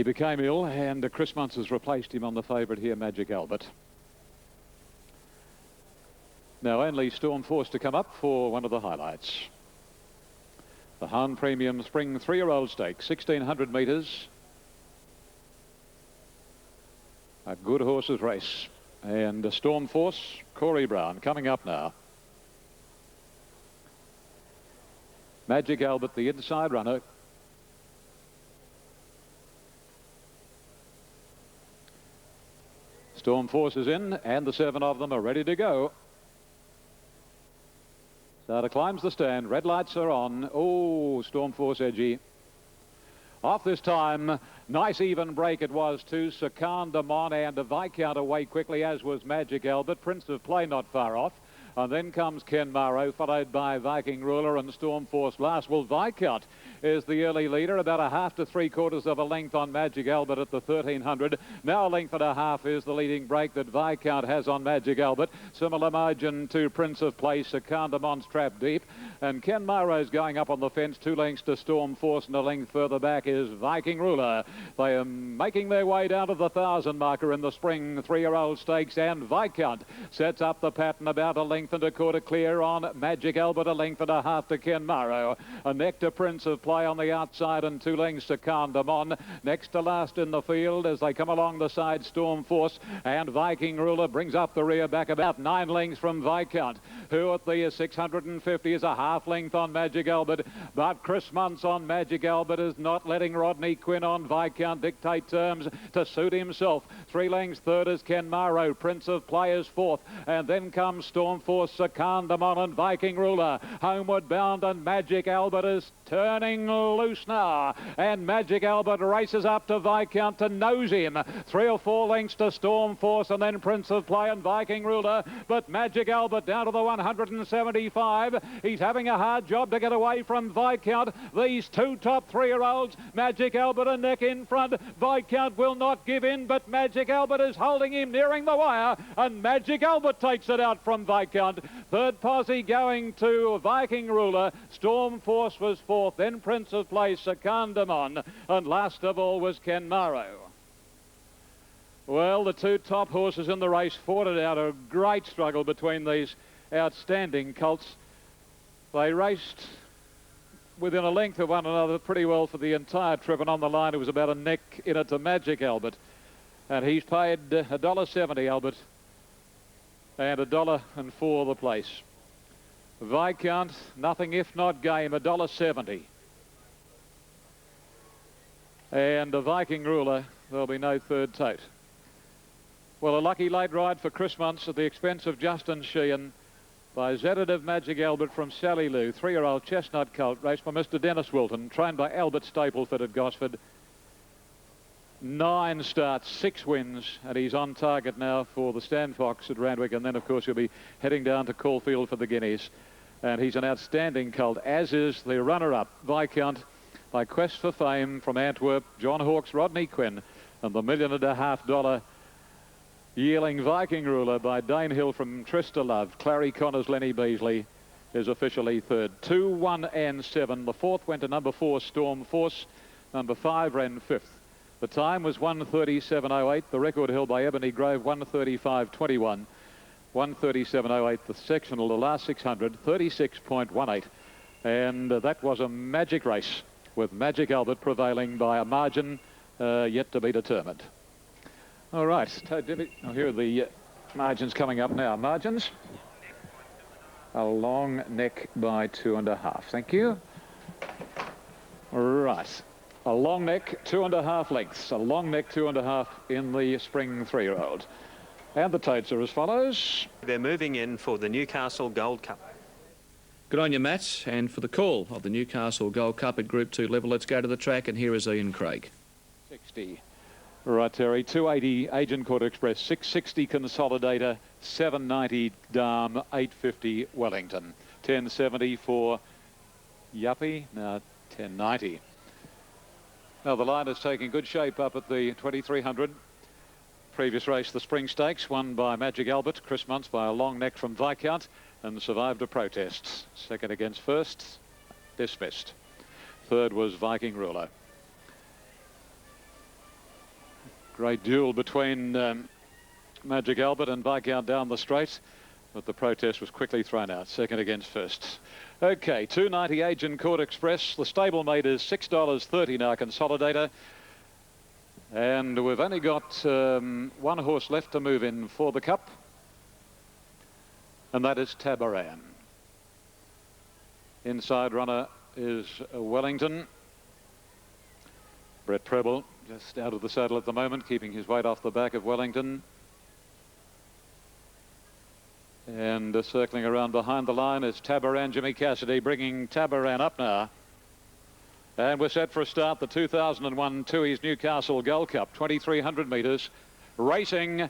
He became ill, and Chris Muntz has replaced him on the favourite here, Magic Albert. Now only Storm Force to come up for one of the highlights. The Hahn Premium Spring 3-year-old Stakes, 1,600 metres. A good horse's race. And Storm Force, Corey Brown, coming up now. Magic Albert, the inside runner. Storm Force is in, and the 7 of them are ready to go. Starter climbs the stand. Red lights are on. Oh, Storm Force edgy. Off this time. Nice even break it was too. Sept and a Viscount away quickly, as was Magic Albert. Prince of Play not far off. And then comes Ken Morrow, followed by Viking Ruler and Storm Force last. Well, Viscount is the early leader, about a half to 3/4 of a length on Magic Albert at the 1,300. Now a length and a half is the leading break that Viscount has on Magic Albert. Similar margin to Prince of Play. Sept trapped deep. And Ken Morrow's going up on the fence, 2 lengths to Storm Force, and a length further back is Viking Ruler. They are making their way down to the 1,000 marker in the Spring 3-year-old Stakes, and Viscount sets up the pattern about a length and a quarter clear on Magic Albert, a length and a half to Ken Morrow. A neck to Prince of Play on the outside, and 2 lengths to Sept. Next to last in the field as they come along the side, Storm Force, and Viking Ruler brings up the rear back about 9 lengths from Viscount, who at the 650 is a half length on Magic Albert. But Chris Muntz on Magic Albert is not letting Rodney Quinn on Viscount dictate terms to suit himself. 3 lengths third is Ken Morrow. Prince of Play is fourth, and then comes Storm Force, Sept and Viking Ruler. Homeward bound, and Magic Albert is turning loose now, and Magic Albert races up to Viscount to nose him. 3 or 4 lengths to Storm Force, and then Prince of Play and Viking Ruler. But Magic Albert down to the 175. He's having a hard job to get away from Viscount. These 2 top 3-year-olds, Magic Albert a neck in front. Viscount will not give in, but Magic Albert is holding him, nearing the wire, and Magic Albert takes it out from Viscount. Third posse going to Viking Ruler. Storm Force was fourth, then Prince of Play, Sept, and last of all was Ken Morrow. Well, the 2 top horses in the race fought it out. A great struggle between these outstanding colts. They raced within a length of one another pretty well for the entire trip, and on the line it was about a neck in it to Magic Albert. And he's paid $1.70, Albert, and $1.04 the place. Viscount, nothing if not game, $1.70. And the Viking Ruler, there'll be no third tote. Well, a lucky late ride for Chris Muntz at the expense of Justin Sheehan by Zeddative Magic Albert from Sally Lou, 3-year-old chestnut colt, raced by Mr. Dennis Wilton, trained by Albert Stapleford at Gosford. 9 starts, 6 wins, and he's on target now for the Stanfox at Randwick, and then of course he'll be heading down to Caulfield for the Guineas. And he's an outstanding colt, as is the runner-up, Viscount, by Quest for Fame from Antwerp, John Hawkes, Rodney Quinn, and the $1.5 million yearling Viking Ruler by Dane Hill from Trista Love. Clary Connors, Lenny Beasley is officially third. 2, 1 and 7. The 4th went to number 4, Storm Force. Number 5 ran 5th. The time was 1:37.08. The record held by Ebony Grove, 1:35.21. 1:37.08 the sectional, the last 600, 36.18. And that was a magic race, with Magic Albert prevailing by a margin yet to be determined. All right, oh, here are the margins coming up now. Margins. A long neck by 2.5. Thank you. Right. A long neck, 2.5 lengths. A long neck, 2.5 in the Spring 3-year-old. And the totes are as follows. They're moving in for the Newcastle Gold Cup. Good on you, Matt. And for the call of the Newcastle Gold Cup at Group 2 level, let's go to the track, and here is Ian Craig. 60. Right, Terry. 280 Agincourt Express, 660 Consolidator, 790 Dam, 850 Wellington, 1070 for Yuppie, now 1090. Now the line is taking good shape up at the 2300. Previous race, the Spring Stakes, won by Magic Albert. Chris Muntz by a long neck from Viscount, and survived a protest. Second against first, dismissed. Third was Viking Ruler. Great duel between Magic Albert and Viscount down the straight, but the protest was quickly thrown out. Second against first. Okay, 290 Agent Court Express. The stablemate is $6.30 now, Consolidator. And we've only got one horse left to move in for the Cup, and that is Tabaran. Inside runner is Wellington. Brett Preble just out of the saddle at the moment, keeping his weight off the back of Wellington. And circling around behind the line is Tabaran. Jimmy Cassidy bringing Tabaran up now. And we're set for a start. The 2001 Tui's Newcastle Gold Cup, 2,300 metres. Racing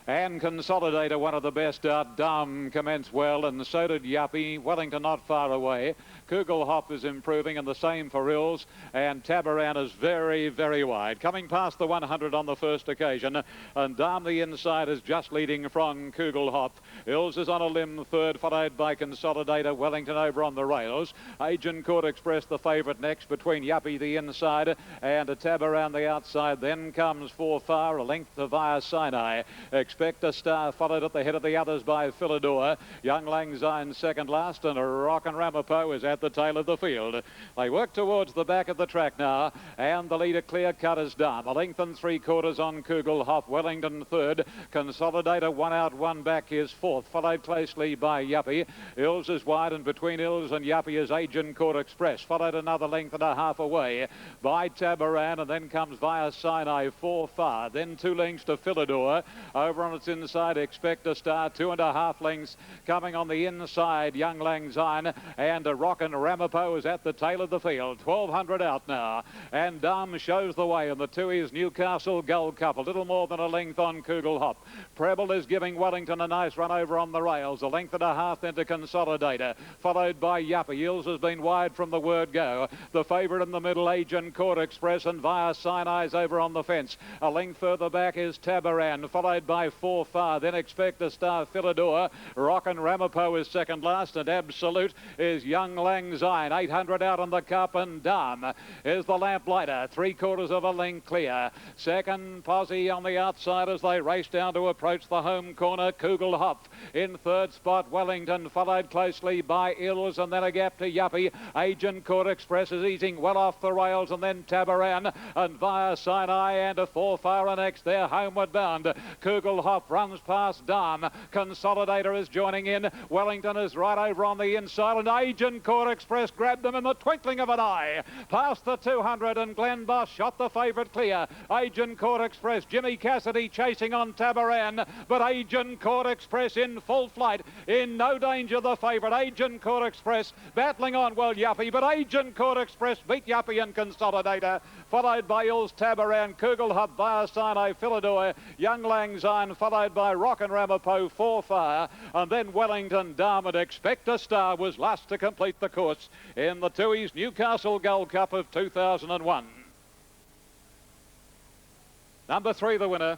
and Consolidator, one of the best out. Dam commenced well, and so did Yuppie. Wellington not far away. Kugelhop is improving, and the same for Ills. And Tabaran is very, very wide. Coming past the 100 on the first occasion. And Dam, the inside, is just leading from Kugelhop. Ills is on a limb, third, followed by Consolidator. Wellington over on the rails. Agent Court Express, the favourite next, between Yuppie, the inside, and Tabaran, the outside. Then comes For Far, a length to Via Sinai. Expect a Star, followed at the head of the others by Philidor. Young Lang Syne second last, and Rockin' Ramapo is at the tail of the field. They work towards the back of the track now, and the leader clear cut is Dam. A length and 3/4 on Kugelhop. Wellington third. Consolidator one out, one back is fourth, followed closely by Yuppie. Ills is wide, and between Ills and Yuppie is Agent Court Express, followed another length and a half away by Tabaran, and then comes Via Sinai, For Far. Then 2 lengths to Philidor. Over on its inside, Expect a Star, 2.5 lengths coming on the inside. Young Lang Syne and Rockin' Ramapo is at the tail of the field. 1,200 out now, and Dam shows the way in the Tui's Newcastle Gold Cup. A little more than a length on Kugelhop. Preble is giving Wellington a nice run over on the rails. A length and a half then to Consolidator, followed by Yuppie. Ills has been wide from the word go. The favourite in the middle, Agent Court Express, and Via Sinai's over on the fence. A length further back is Tabaran, followed by For Far. Then Expect a Star, Philidor. Rockin' Ramapo is second last, and Absolute is Young Lang Syne. 800 out on the Cup, and Dam is the lamplighter. 3/4 of a length clear. Second posse on the outside as they race down to approach the home corner. Kugelhop in third spot. Wellington followed closely by Ills, and then a gap to Yuppie. Agent Court Express is easing well off the rails, and then Tabaran and Via Sinai and a For Far next. They're homeward bound. Kugelhop runs past Dam. Consolidator is joining in. Wellington is right over on the inside, and Agent Court Express grabbed them in the twinkling of an eye. Past the 200, and Glenn Boss shot the favourite clear. Agent Court Express, Jimmy Cassidy chasing on Tabaran, but Agent Court Express in full flight, in no danger, the favourite. Agent Court Express battling on well Yuppie, but Agent Court Express beat Yuppie and Consolidator, followed by Ills, Tabaran, Kugelhop, Via Sinai, Philidor, Young Lang Syne, followed by Rockin' Ramapo, For Far, and then Wellington. Dam and Expect a Star was last to complete the course in the Tui's Newcastle Gold Cup of 2001. Number 3, the winner,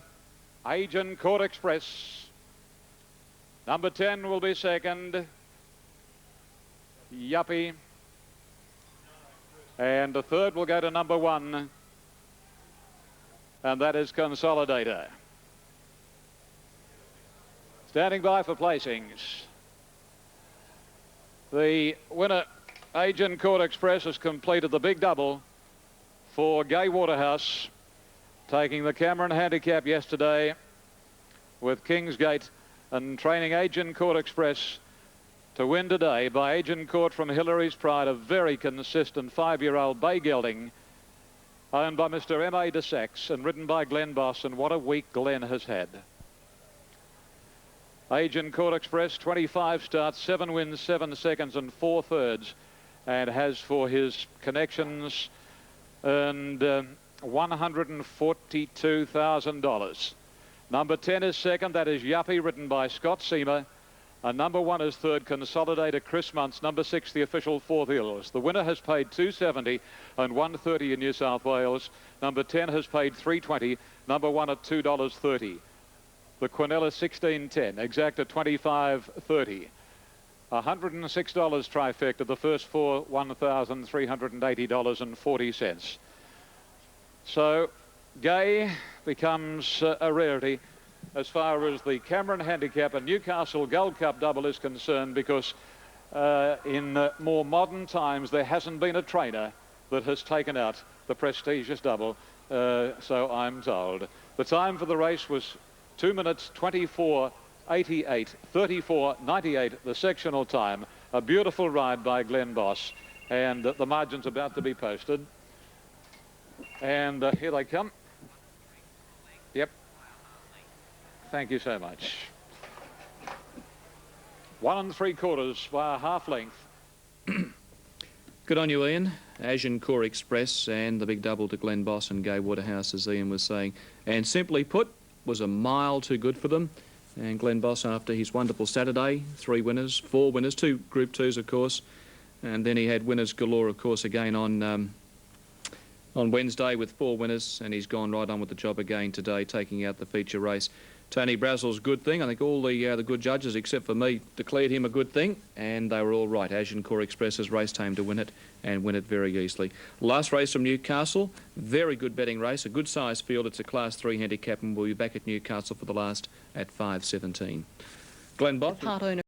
Agent Court Express. Number 10 will be second, Yuppie. And the third will go to number 1, and that is Consolidator. Standing by for placings. The winner, Agent Court Express, has completed the big double for Gay Waterhouse, taking the Cameron Handicap yesterday with Kingsgate, and training Agent Court Express to win today by Agent Court from Hillary's Pride, a very consistent 5-year-old bay gelding owned by Mr. M.A. de Sax and ridden by Glenn Boss, and what a week Glenn has had. Agent Court Express, 25 starts, 7 wins, 7 seconds and 4 thirds, and has for his connections earned $142,000. Number 10 is second, that is Yuppie, ridden by Scott Seamer. And number 1 is third, Consolidator, Chris Muntz. Number 6, the official fourth, Ills. The winner has paid $270 and $130 in New South Wales. Number 10 has paid $320. Number 1 at $2.30. The Quinella 1610, exact at $25.30. $106 trifecta. The first 4, $1,380.40. So Gay becomes a rarity as far as the Cameron Handicap and Newcastle Gold Cup double is concerned, because in more modern times there hasn't been a trainer that has taken out the prestigious double, so I'm told. The time for the race was 2 minutes 24.88, 34.98 the sectional time. A beautiful ride by Glenn Boss, and the margin's about to be posted. And here they come. Yep. Thank you so much. 1 3/4 by a half length. Good on you, Ian. Agincourt Express and the big double to Glen Boss and Gay Waterhouse, as Ian was saying. And simply put, was a mile too good for them. And Glen Boss, after his wonderful Saturday, 3 winners, 4 winners, 2 Group 2s, of course. And then he had winners galore, of course, again on Wednesday with 4 winners. And he's gone right on with the job again today, taking out the feature race. Tony Brazel's good thing. I think all the good judges, except for me, declared him a good thing, and they were all right. Agincourt Express has raced home to win it, and win it very easily. Last race from Newcastle, very good betting race, a good sized field. It's a Class 3 handicap, and we'll be back at Newcastle for the last at 5:17. Glenn Boss.